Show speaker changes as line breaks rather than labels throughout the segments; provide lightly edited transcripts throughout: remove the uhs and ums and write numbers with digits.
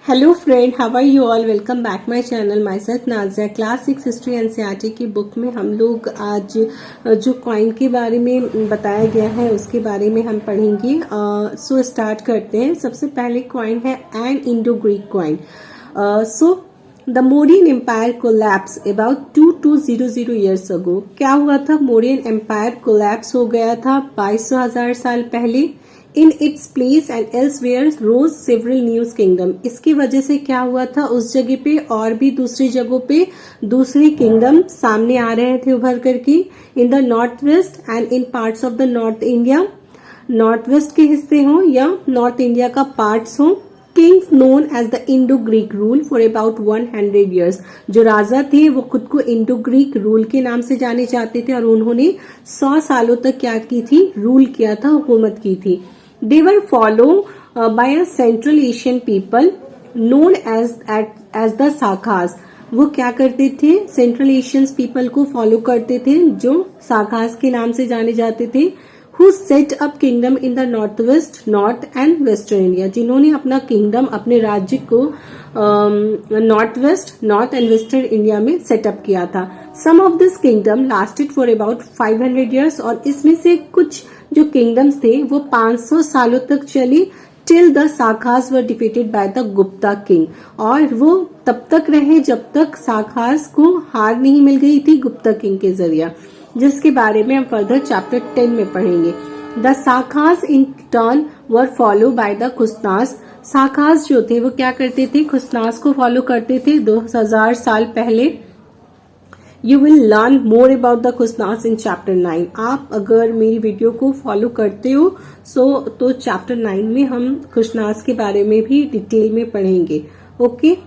Hello friend, how are you all. Welcome back my channel. Myself Nazia. Class 6 history NCERT की book में हम लोग आज जो कॉइन के बारे में बताया गया है उसके बारे में हम पढ़ेंगे। सो स्टार्ट करते हैं। सबसे पहले कॉइन है an Indo Greek coin. So the Mauryan empire collapse about 2200 years ago. क्या हुआ था? मोरियन एम्पायर कोलैप्स हो गया था 2200 साल पहले। In its place and elsewhere rose several new kingdom। इसकी वजह से क्या हुआ था? उस जगह पे और भी दूसरी जगहों पे दूसरे किंगडम सामने आ रहे थे उभर करके। In the north west and in parts of the north India, north west के हिस्से हों या नॉर्थ इंडिया का पार्ट्स हों। Kings known as the Indo Greek rule for about 100 years. जो राजा थे वो खुद को इंडो ग्रीक रूल के नाम से जाने जाते थे और उन्होंने 100 सालों तक क्या की थी? रूल किया था, हुकूमत की थी। They were followed by a Central Asian people known as the Sakas। वो क्या करते थे? सेंट्रल एशियंस पीपल को फॉलो करते थे जो साकास के नाम से जाने जाते थे। Who set up kingdom in the northwest, north and western India। जिन्होंने अपना किंगडम, अपने राज्य को north west, north and western India में सेटअप किया था। Some of this kingdom lasted for about 500 years. और इसमें से कुछ जो किंगडम्स थे वो 500 सालों तक चली। Till the Shakas were defeated by the Gupta king. और वो तब तक रहे जब तक साखास को हार नहीं मिल गई थी गुप्ता किंग के जरिए, जिसके बारे में हम फर्दर चैप्टर 10 में पढ़ेंगे। The Shakas in turn were follow by the Kushanas. Shakas जो थे वो क्या करते थे? खुसनास को फॉलो करते थे 2000 साल पहले। You will learn more about the खुसनास in chapter 9। आप अगर मेरी वीडियो को फॉलो करते हो तो चैप्टर 9 में हम खुसनास के बारे में भी डिटेल में पढ़ेंगे। ओके,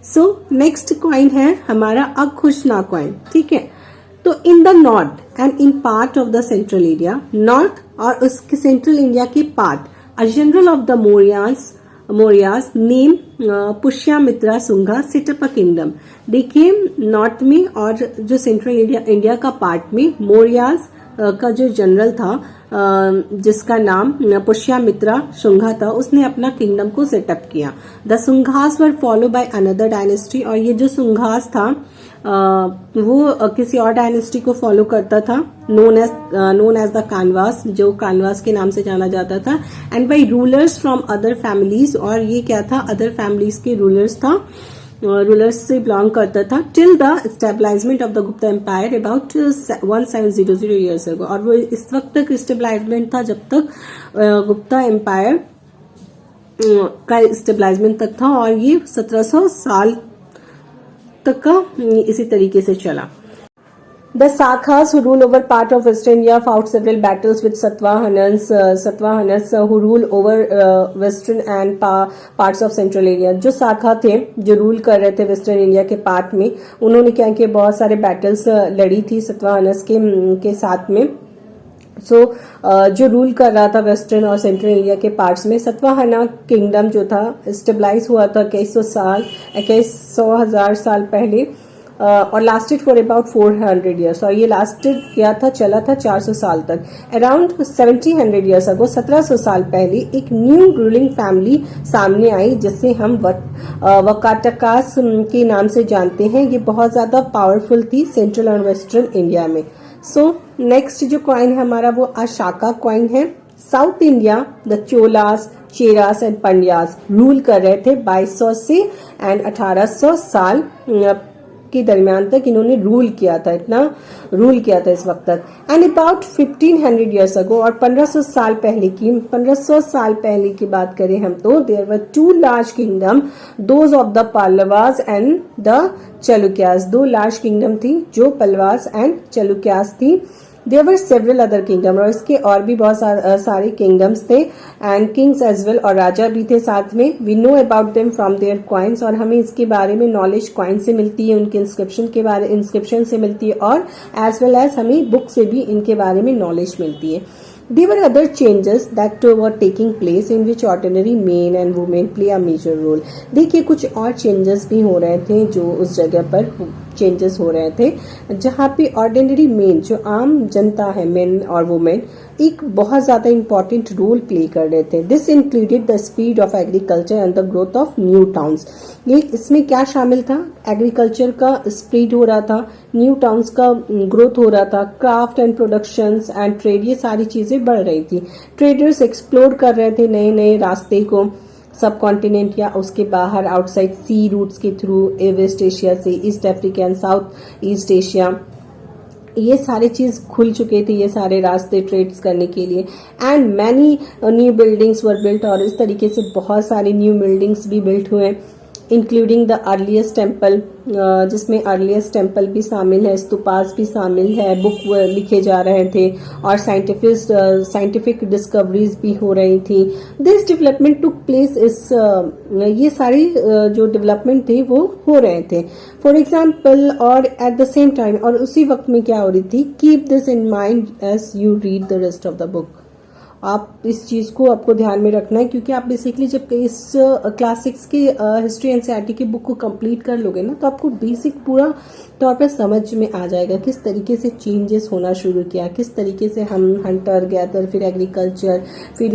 सो नेक्स्ट कॉइन है हमारा अखुशना कॉइन। ठीक है, तो इन the north and in part of the central India, north और उसके सेंट्रल इंडिया के part, a general of the Mauryas name Pushyamitra Shunga set up a kingdom. देखिए, नॉर्थ में और जो सेंट्रल इंडिया का पार्ट में मौर्यास का जो जनरल था जिसका नाम पुष्यमित्रा शुंगा था, उसने अपना किंगडम को सेटअप किया। The Shungas were follow by another dynasty. और ये जो शुंगास था वो किसी और डायनेस्टी को फॉलो करता था, नोन एज द कानवास, जो कानवास के नाम से जाना जाता था। And by rulers from other families. और ये क्या था? अदर फैमिलीज के रूलर्स था, रूलर्स से बिलोंग करता था। Till the stabilizement of the Gupta empire about 1700 years ago. और वो इस वक्त तक स्टेबलाइजमेंट था जब तक गुप्ता एम्पायर का स्टेबलाइजमेंट तक था, और ये 1700 साल तक का इसी तरीके से चला। The Sakas who rule over part of Western India fought several battles with Satavahanas who rule over Western and parts of Central India। जो साखा थे जो रूल कर रहे थे वेस्टर्न इंडिया के पार्ट में, उन्होंने क्या किया? बहुत सारे बैटल्स लड़ी थी सतवाहनस के साथ में। जो रूल कर रहा था वेस्टर्न और सेंट्रल इंडिया के पार्ट्स में, सतवाहना किंगडम जो था स्टेबलाइज हुआ था 2100 साल पहले और लास्टेड फॉर अबाउट 400 ईयर्स। और ये लास्टेड क्या था? चला था 400 साल तक। अराउंड 1700 ईयर्स अगो, 1700 साल पहले एक न्यू रूलिंग फैमिली सामने आई जिसे हम वकाटकास के नाम से जानते हैं। ये बहुत ज्यादा पावरफुल थी सेंट्रल और वेस्टर्न इंडिया में। सो नेक्स्ट जो कॉइन है हमारा वो अशाका कॉइन है। South India the Cholas, Cheras and Pandyas rule कर रहे थे 2200 से एंड 1800 साल के दरमियान तक इन्होंने रूल किया था, इतना रूल किया था इस वक्त तक। एंड अबाउट 1500 ईयर्स अगो, और 1500 साल पहले की बात करें हम तो there were 2 large kingdom, those of the Pallavas and the Chalukyas. 2 large kingdom थी जो पल्लवास एंड चलुक्यास थी। There were several other kingdom, और इसके और भी बहुत सारे किंगडम्स थे एंड किंग्स एज वेल, और राजा भी थे साथ में। We know about them from their coins. और हमें इसके बारे में नॉलेज कॉइन से मिलती है, उनके इंस्क्रिप्शन से मिलती है, और एज वेल एज हमें बुक से भी इनके बारे में नॉलेज मिलती है। There were other changes that were taking place in which ordinary men and women play a major role। देखिए, कुछ और चेंजेस भी हो रहे थे जो उस जगह पर चेंजेस हो रहे थे, जहाँ पे ऑर्डिनरी मेन, जो आम जनता है, मेन और वुमेन, एक बहुत ज़्यादा इंपॉर्टेंट रोल प्ले कर रहे थे। This included the speed of agriculture and the growth of new towns. ये इसमें क्या शामिल था? एग्रीकल्चर का स्प्रीड हो रहा था, न्यू टाउन्स का ग्रोथ हो रहा था, craft and productions and trade, ये सारी चीज़ें बढ़ रही थी। ट्रेडर्स एक्सप्लोर कर रहे थे नए नए रास्ते को, सब कॉन्टिनेंट या उसके बाहर आउटसाइड सी रूट्स के थ्रू, वेस्ट एशिया से east Africa and south east Asia, ये सारे चीज खुल चुके थे, ये सारे रास्ते ट्रेड्स करने के लिए। And many new buildings were built, और इस तरीके से बहुत सारे न्यू बिल्डिंग्स भी बिल्ट हुए, इंक्लूडिंग द अर्लीस्ट टेम्पल, जिसमें अर्लीस्ट टेम्पल भी शामिल है, स्तूपास भी शामिल है, बुक लिखे जा रहे थे, और साइंटिफिक डिस्कवरीज भी हो रही थी। दिस डेवलपमेंट टुक प्लेस, इस ये सारी जो डेवलपमेंट थे वो हो रहे थे। फॉर एग्जाम्पल, और एट द सेम टाइम, और उसी वक्त में क्या हो रही थी, keep this in mind as you read the rest of the book. आप इस चीज को आपको ध्यान में रखना है, क्योंकि आप बेसिकली जब इस क्लास 6 की हिस्ट्री एनसीईआरटी की बुक को कंप्लीट कर लोगे ना, तो आपको बेसिक पूरा तौर पर समझ में आ जाएगा किस तरीके से चेंजेस होना शुरू किया, किस तरीके से हम हंटर गैदर, फिर एग्रीकल्चर, फिर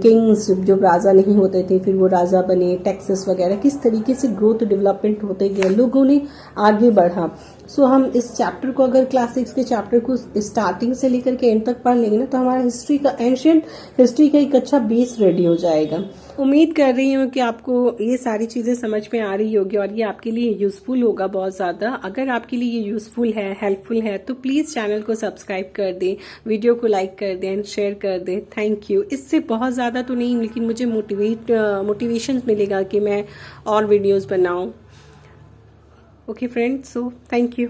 किंग्स जो राजा नहीं होते थे फिर वो राजा बने, टैक्सेस वगैरह, किस तरीके से ग्रोथ डेवलपमेंट होते गए, लोगों ने आगे बढ़ा। सो हम इस चैप्टर को, अगर क्लास 6 के चैप्टर को स्टार्टिंग से लेकर के एंड तक पढ़ लेंगे ना, तो हमारा हिस्ट्री का, एंशियंट हिस्ट्री का एक अच्छा बेस रेडी हो जाएगा। उम्मीद कर रही हूँ कि आपको ये सारी चीज़ें समझ में आ रही होगी और ये आपके लिए यूजफुल होगा बहुत ज़्यादा। अगर आपके लिए ये यूजफुल है, हेल्पफुल है, तो प्लीज़ चैनल को सब्सक्राइब कर दें, वीडियो को लाइक कर दें एंड शेयर कर दें। Thank you. इससे बहुत ज़्यादा तो नहीं, लेकिन मुझे मोटिवेशन मिलेगा कि मैं और वीडियोज़ बनाऊँ। Okay friends, so thank you.